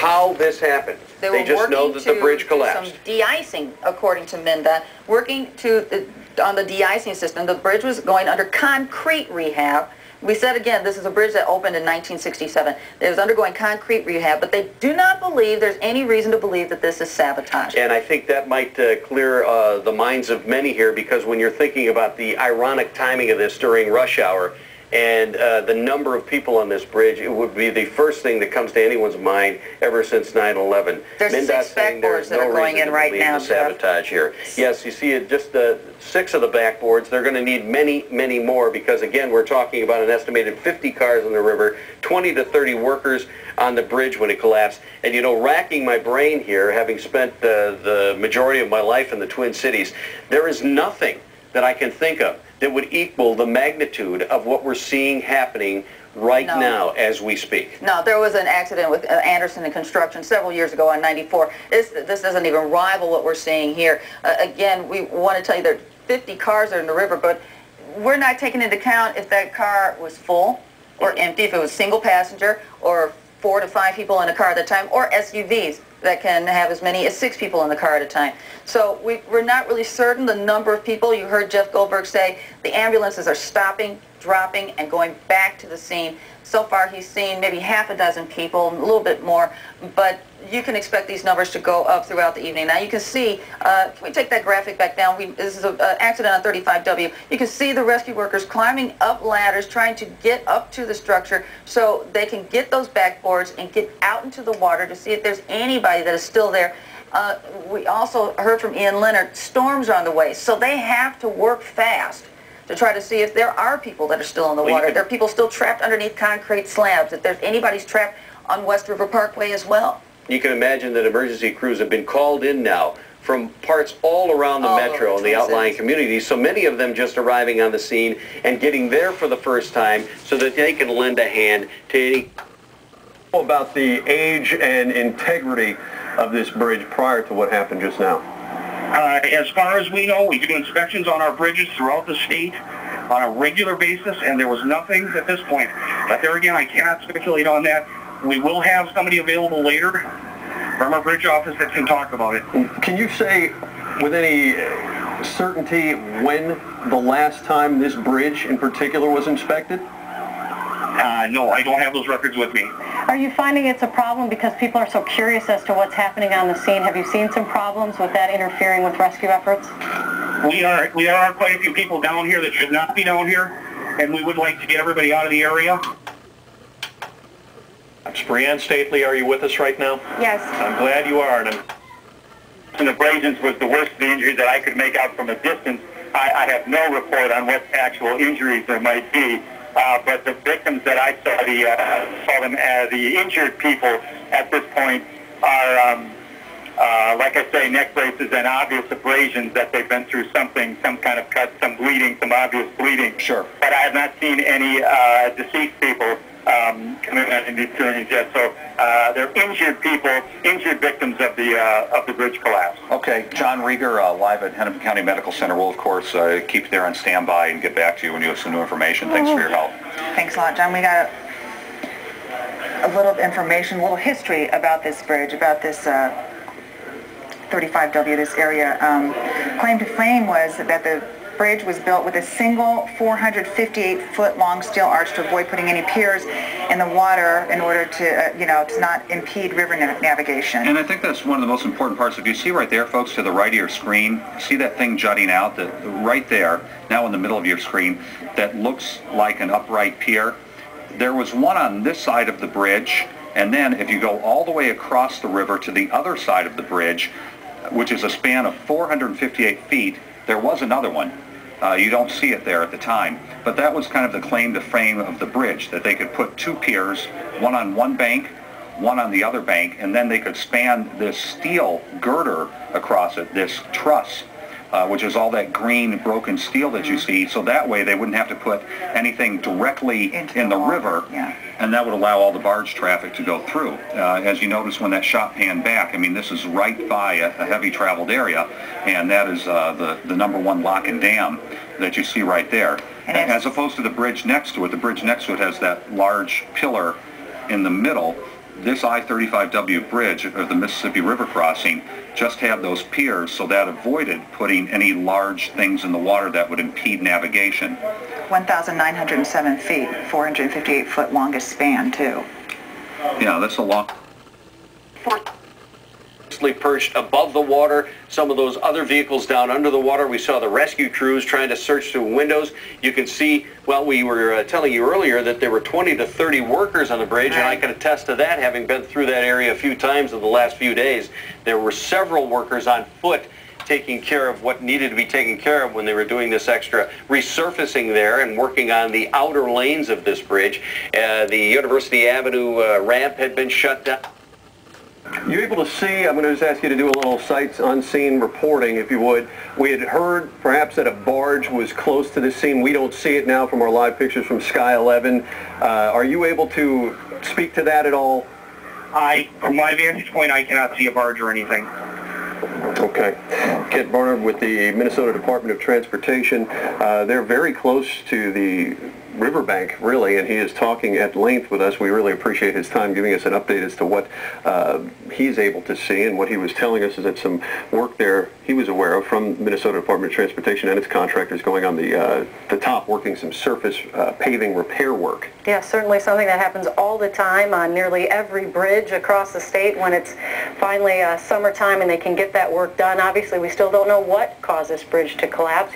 how this happened. They just know that the bridge collapsed. Some de-icing, according to MnDOT, working on the de-icing system. The bridge was going under concrete rehab. We said again, this is a bridge that opened in 1967. It was undergoing concrete rehab, but they do not believe there's any reason to believe that this is sabotage. And I think that might clear the minds of many here, because when you're thinking about the ironic timing of this during rush hour and the number of people on this bridge, it would be the first thing that comes to anyone's mind ever since 9/11. There's MnDOT 6 backboards that are going in right now. Sabotage here. Yes, you see it, just 6 of the backboards. They're going to need many, many more, because again, we're talking about an estimated 50 cars on the river, 20 to 30 workers on the bridge when it collapsed. And you know, racking my brain here, having spent the majority of my life in the Twin Cities, there is nothing that I can think of that would equal the magnitude of what we're seeing happening right now as we speak. No, there was an accident with Anderson and Construction several years ago on 94. This doesn't even rival what we're seeing here. Again, we want to tell you there are 50 cars that are in the river, but we're not taking into account if that car was full or empty, if it was single passenger, or 4 to 5 people in a car at a time, or SUVs that can have as many as 6 people in the car at a time. So we're not really certain the number of people. You heard Jeff Goldberg say the ambulances are stopping, dropping, and going back to the scene. So far he's seen maybe half a dozen people, a little bit more, but you can expect these numbers to go up throughout the evening. Now you can see, can we take that graphic back down? This is an accident on 35W. You can see the rescue workers climbing up ladders, trying to get up to the structure so they can get those backboards and get out into the water to see if there's anybody that is still there. We also heard from Ian Leonard, storms are on the way, so they have to work fast to try to see if there are people that are still in the water. There are people still trapped underneath concrete slabs, if there's anybody's trapped on West River Parkway as well. You can imagine that emergency crews have been called in now from parts all around the metro and the outlying communities, so many of them just arriving on the scene and getting there for the first time so that they can lend a hand to any... About the age and integrity of this bridge prior to what happened just now. As far as we know, we do inspections on our bridges throughout the state on a regular basis, and there was nothing at this point. But there again, I cannot speculate on that. We will have somebody available later from our bridge office that can talk about it. Can you say with any certainty when the last time this bridge in particular was inspected? No, I don't have those records with me. Are you finding it's a problem because people are so curious as to what's happening on the scene? Have you seen some problems with that interfering with rescue efforts? We are quite a few people down here that should not be down here, and we would like to get everybody out of the area. Brianne Stately, are you with us right now? Yes. I'm glad you are. And abrasions was the worst of the injuries that I could make out from a distance. I have no report on what actual injuries there might be. But the victims that I saw them as the injured people at this point are, like I say, neck braces and obvious abrasions that they've been through something, some kind of cut, some bleeding, some obvious bleeding. Sure. But I have not seen any deceased people coming out in these journeys yet. So they're injured people, injured victims of the bridge collapse. Okay, John Rieger, live at Hennepin County Medical Center. We'll, of course, keep there on standby and get back to you when you have some new information. Thanks for your help. Thanks a lot, John. We got a little information, a little history about this bridge, about this 35W, this area. Claim to fame was that the bridge was built with a single 458-foot long steel arch to avoid putting any piers in the water in order to, to not impede river navigation. And I think that's one of the most important parts. If you see right there, folks, to the right of your screen, see that thing jutting out, right there, now in the middle of your screen, that looks like an upright pier. There was one on this side of the bridge, and then if you go all the way across the river to the other side of the bridge, which is a span of 458 feet, there was another one. You don't see it there at the time, but that was kind of the claim to fame of the bridge, that they could put 2 piers, one on one bank, one on the other bank, and then they could span this steel girder across it, this truss, which is all that green broken steel that you see, so that way they wouldn't have to put anything directly in the river, and that would allow all the barge traffic to go through. As you notice when that shot panned back, I mean, this is right by a heavy traveled area, and that is the #1 lock and dam that you see right there. As opposed to the bridge next to it. The bridge next to it has that large pillar in the middle this I-35W bridge, or the Mississippi River crossing, just had those piers, so that avoided putting any large things in the water that would impede navigation. 1,907 feet, 458-foot longest span, too. Yeah, that's a long... Perched above the water, some of those other vehicles down under the water. We saw the rescue crews trying to search through windows. You can see, well, we were telling you earlier that there were 20 to 30 workers on the bridge, and I can attest to that, having been through that area a few times in the last few days. There were several workers on foot taking care of what needed to be taken care of when they were doing this extra resurfacing there and working on the outer lanes of this bridge. The University Avenue ramp had been shut down. You able to see, I'm going to just ask you to do a little sights unseen reporting, if you would. We had heard perhaps that a barge was close to the scene. We don't see it now from our live pictures from Sky 11. Are you able to speak to that at all? From my vantage point, I cannot see a barge or anything. Okay. Kent Barnard with the Minnesota Department of Transportation. They're very close to the riverbank, really, and he is talking at length with us. We really appreciate his time giving us an update as to what he's able to see, and what he was telling us is that some work there he was aware of from Minnesota Department of Transportation and its contractors going on the top, working some surface paving repair work. Yeah, certainly something that happens all the time on nearly every bridge across the state when it's finally summertime and they can get that work done. Obviously, we still don't know what caused this bridge to collapse.